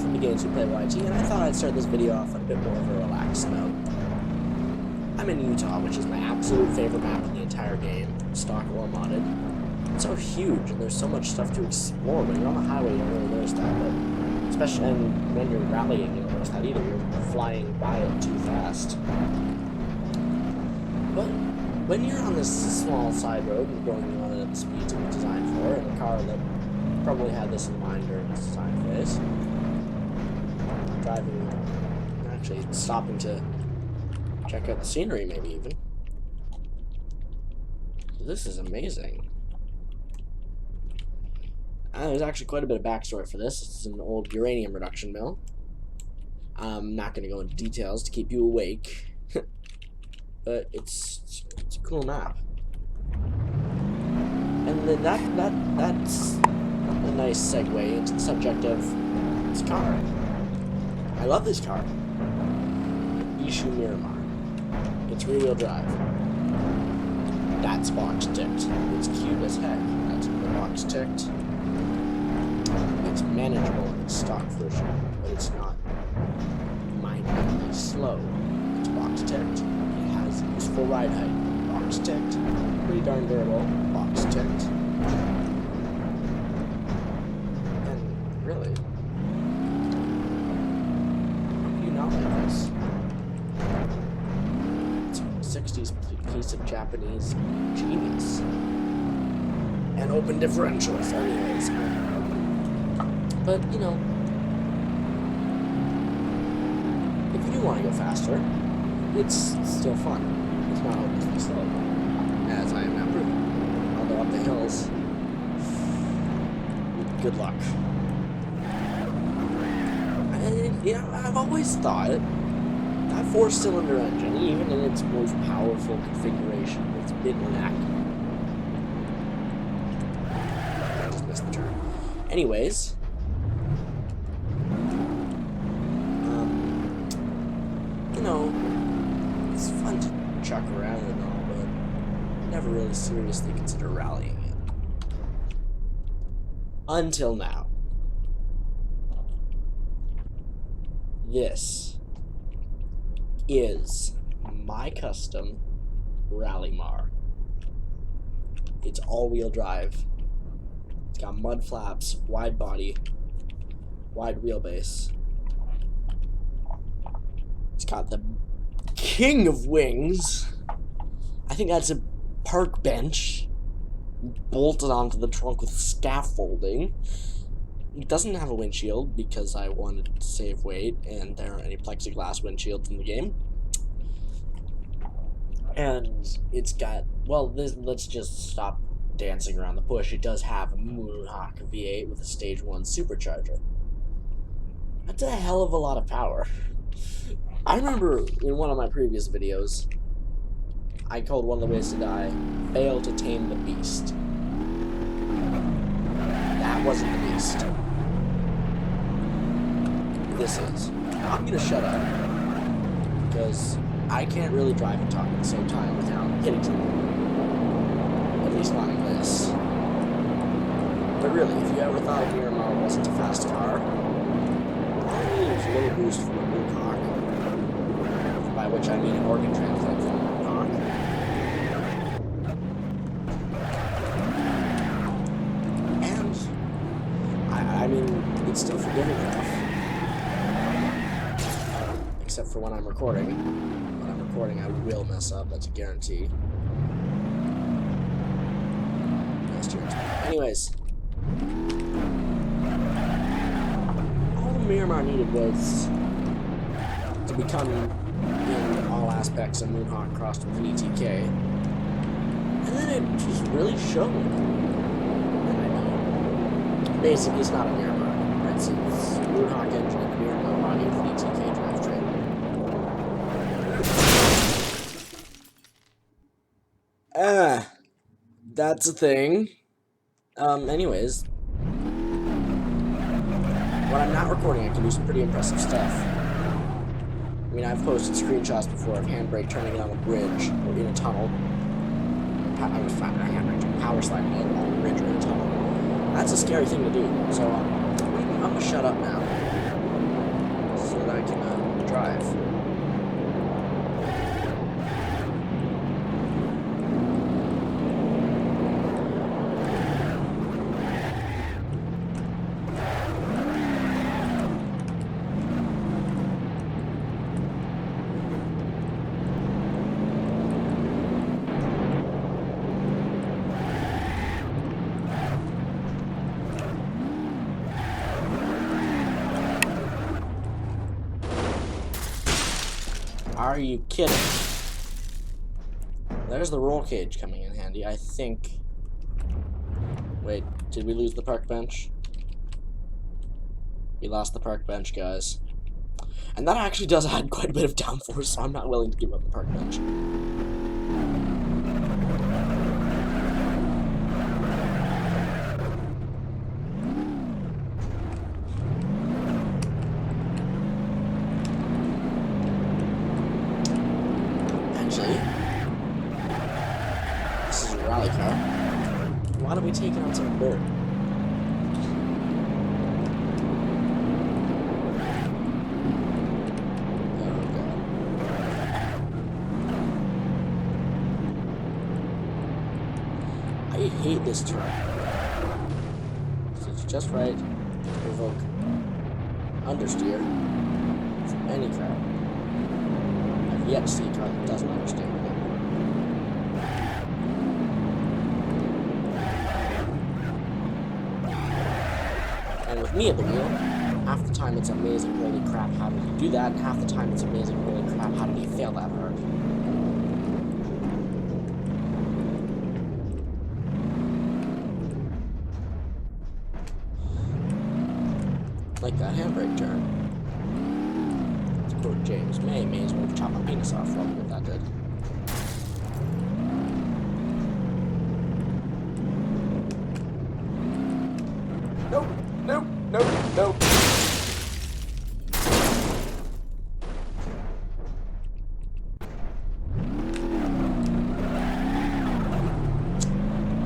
from the games we play YT, and I thought I'd start this video off on a bit more of a relaxed note. I'm in Utah, which is my absolute favorite map in the entire game, stock or modded. It's so huge, and there's so much stuff to explore. When you're on the highway, you don't really notice that, but especially when you're rallying, you don't notice that either. You're flying by it too fast. But when you're on this small side road and going on at the speeds it was designed for, in a car that probably had this in mind during its design phase, driving, actually stopping to check out the scenery, maybe even. This is amazing. There's actually quite a bit of backstory for this. It's an old uranium reduction mill. I'm not going to go into details to keep you awake, but it's a cool map. And then that's a nice segue into the subject of this car. I love this car. Ishu Miramar. It's rear-wheel drive. That's box ticked. It's cute as heck. That's the box ticked. It's manageable in its stock version, but it's not mind-numbingly slow. It's box ticked. It has useful ride height. Box ticked. Pretty darn durable. Box ticked. And really, how do you not like this? It's a 60s piece of Japanese genius. And open differentials, anyways. But, you know, if you do want to go faster, it's still fun. It's not hopelessly slow, as I am now proving. Although up the hills, good luck. And, you know, I've always thought that 4-cylinder engine, even in its most powerful configuration, it's a bit lacking. I just missed the turn. Anyways, you know, it's fun to chuck around and all, but never really seriously consider rallying it. Until now. This is my custom Rally Mar. It's all-wheel drive. It's got mud flaps, wide body, wide wheelbase. It's got the king of wings. I think that's a park bench bolted onto the trunk with scaffolding. It doesn't have a windshield because I wanted to save weight and there aren't any plexiglass windshields in the game. And it's got, well, let's just stop dancing around the bush. It does have a Moonhawk V8 with a stage 1 supercharger. That's a hell of a lot of power. I remember in one of my previous videos, I called one of the ways to die, fail to tame the beast. That wasn't the beast. This is. I'm gonna shut up, because I can't really drive and talk at the same time without hitting something. At least not like this. But really, if you ever thought a Miramar wasn't a fast car, all it needs is a little boost from a Moonhawk. By which I mean an organ transplant from a Moonhawk. And, I mean, it's still forgiving enough. Except for when I'm recording. When I'm recording, I will mess up, that's a guarantee. Anyways, all the Miramar needed was to become, in all aspects, a Moonhawk crossed with an ETK. And then it just really showed. And I know, basically it's not a Miramar, right? It's a Moonhawk engine and a Miramar body with an ETK drivetrain. That's a thing. Anyways, when I'm not recording, I can do some pretty impressive stuff. I mean, I've posted screenshots before of handbrake turning down a bridge or in a tunnel. Power sliding along a bridge or in a tunnel. That's a scary thing to do, so I'm gonna shut up now. drive. Are you kidding? There's the roll cage coming in handy, I think. Wait, did we lose the park bench? We lost the park bench, guys. And that actually does add quite a bit of downforce, so I'm not willing to give up the park bench. Actually, this is a rally car. Why don't we take it on some dirt? I hate this turn. It's just right to provoke understeer from any car. I've yet to see a car that doesn't understand that. And with me at the wheel, half the time it's amazing, holy crap, how did you do that? And half the time it's amazing, holy crap, how did you fail that hard? Like that handbrake turn. To quote James May as well chop my penis off. Well, what that did. Nope, nope, nope, nope.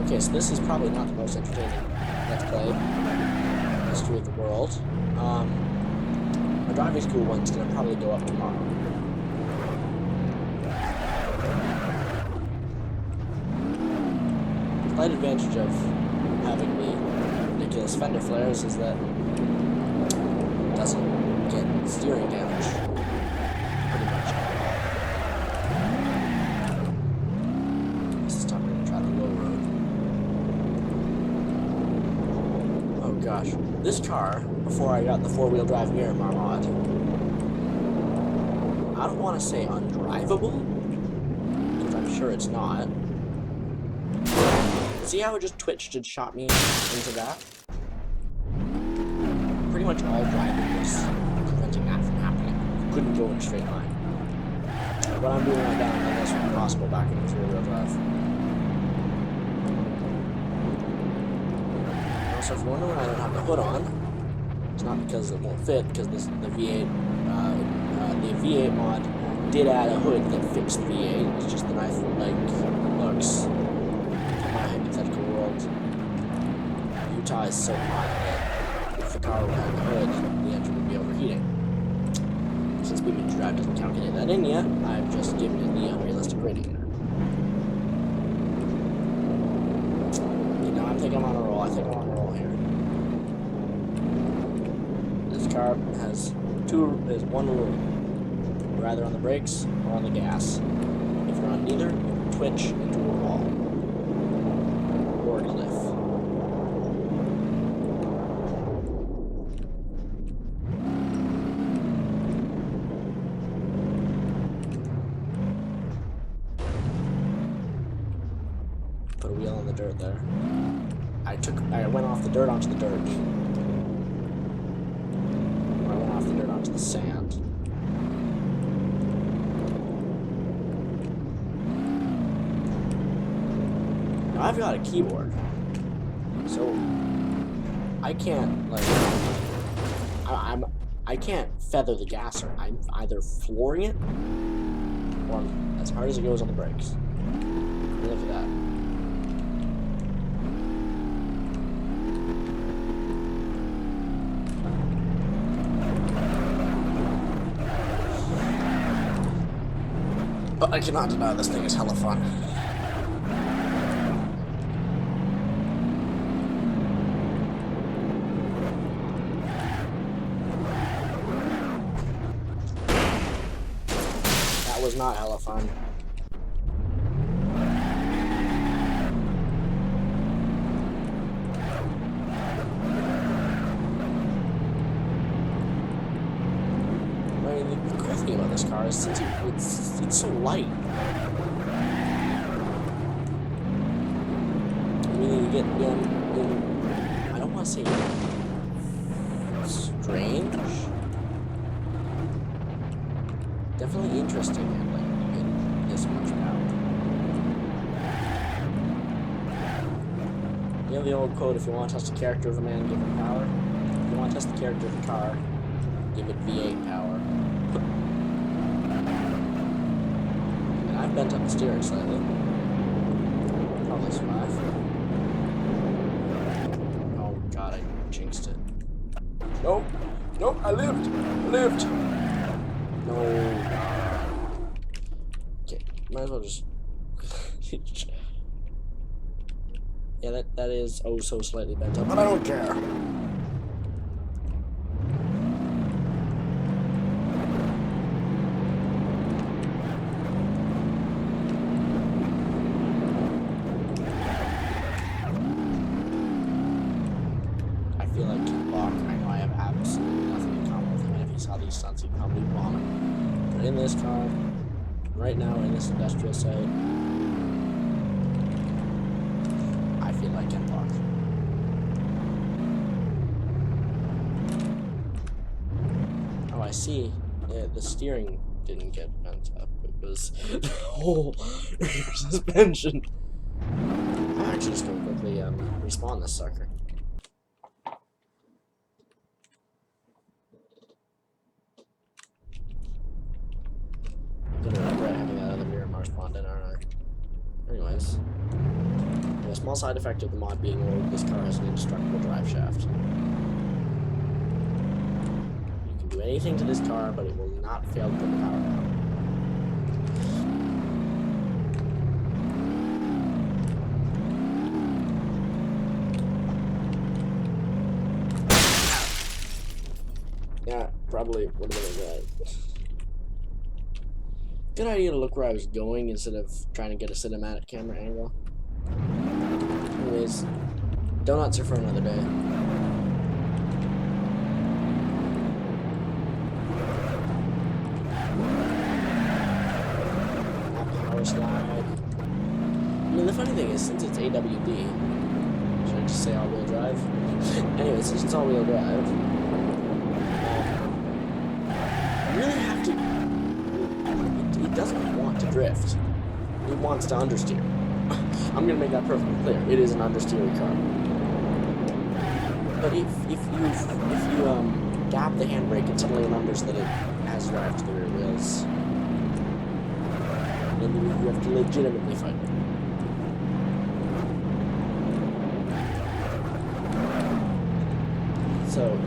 Okay, so this is probably not the most entertaining Let's Play history of the world. A driving school one's gonna probably go up tomorrow. The slight advantage of having the ridiculous fender flares is that it doesn't get steering damage. Pretty much. This is time we're gonna try the low road. Oh gosh. This car, before I got the four-wheel drive Miramar mod, I don't want to say undrivable, because I'm sure it's not. See how it just twitched and shot me into that? Pretty much all driving was preventing that from happening. Couldn't go in a straight line. But I'm doing that down unless it's possible back in the four-wheel drive. Also, if you're wondering why I don't have the hood on, it's not because it won't fit, because the V8 mod did add a hood that fixed the V8. It's just the knife like looks. In my hypothetical world, Utah is so hot that if the car had the hood, the engine would be overheating. Since Beam.NG DRIVE doesn't calculate that in yet, I've just given it the unrealistic rating. You know, I think I'm on a roll. I think I'm on a roll here. This car has one rule. You're either on the brakes or on the gas. If you're on neither, you twitch into a wall. Or a cliff. Put a wheel on the dirt there. I went off the dirt onto the dirt. Or I went off the dirt onto the sand. Now I've got a keyboard, so I can't I can't feather the gasser. I'm either flooring it or as hard as it goes on the brakes. Look at that. But I cannot deny this thing is hella fun. That was not hella fun. The cool thing about this car is since it's so light. I mean, you get in I don't want to say strange, definitely interesting handling in this much power. You know the old quote: if you want to test the character of a man, give him power. If you want to test the character of the car, give it V8 power. And I've bent up the steering slightly. Probably survive. Oh god, I jinxed it. Nope. Nope, I lived. I lived. No. Okay, might as well just... yeah, that is oh so slightly bent up, but I don't care. Stunts, he'd probably bomb it. But in this car, right now in this industrial site, I feel like I'm blocked. Oh, I see. Yeah, the steering didn't get bent up. It was the whole rear suspension. I'm actually just going to quickly respawn this sucker. I'm gonna regret having that other mirror mark spawned in, aren't I? Anyways. A small side effect of the mod being old, this car has an indestructible drive shaft. You can do anything to this car, but it will not fail to put the power out. Yeah, probably would have been good. Good idea to look where I was going instead of trying to get a cinematic camera angle. Anyways, donuts are for another day. Power slide. I mean, the funny thing is, since it's AWD, should I just say all-wheel drive? Anyways, since it's all-wheel drive, you really have to... It doesn't want to drift. It wants to understeer. I'm gonna make that perfectly clear. It is an understeering car. But if you gap the handbrake, it suddenly remembers that it has drive to the rear wheels. And you have to legitimately fight it. So,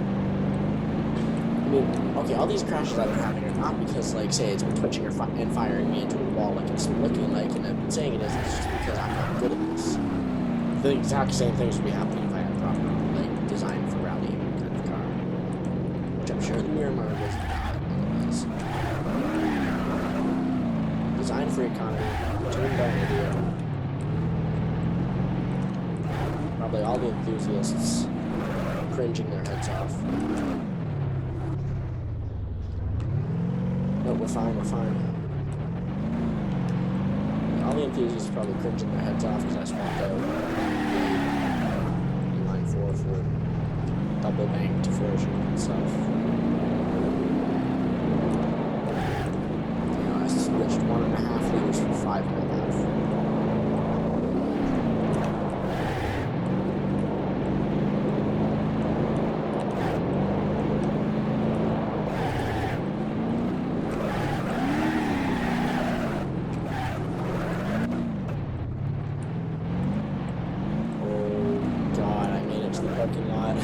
I mean, okay, all these crashes I've been having are not because, like, say, it's been twitching and firing me into a wall like it's looking like, and I've been saying it is, it's just because I'm not good at this. The exact same things would be happening if I had a proper, like, design for rallying kind of car. Which I'm sure the Miramar was not one of those. Design for economy, tuned by an idiot. Probably all the enthusiasts cringing their heads off. No, we're fine, we're fine. All the enthusiasts are probably cringing their heads off because I swapped out line 4 for double banked version and stuff. You know, I switched 1.5 liters for 5.5. Parking lot.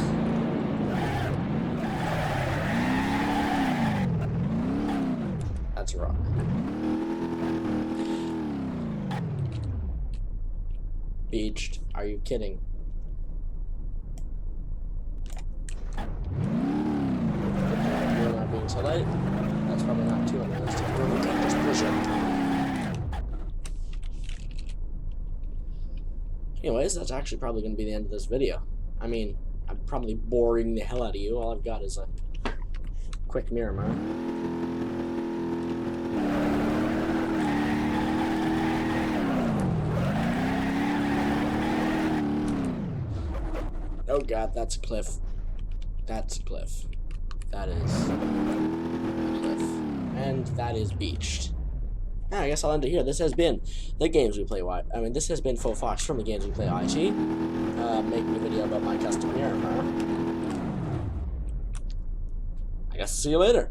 That's wrong. Beached. Are you kidding? You're not being so light. That's probably not too unrealistic. We can just push it. Anyways, that's actually probably going to be the end of this video. I mean, I'm probably boring the hell out of you. All I've got is a quick mirror mount. Oh god, that's a cliff. That's a cliff. That is a cliff. And that is beached. Now, I guess I'll end it here. This has been the Games We Play this has been Full Fox from the Games We Play IT. Making a video about my custom mirror mount. I guess see you later.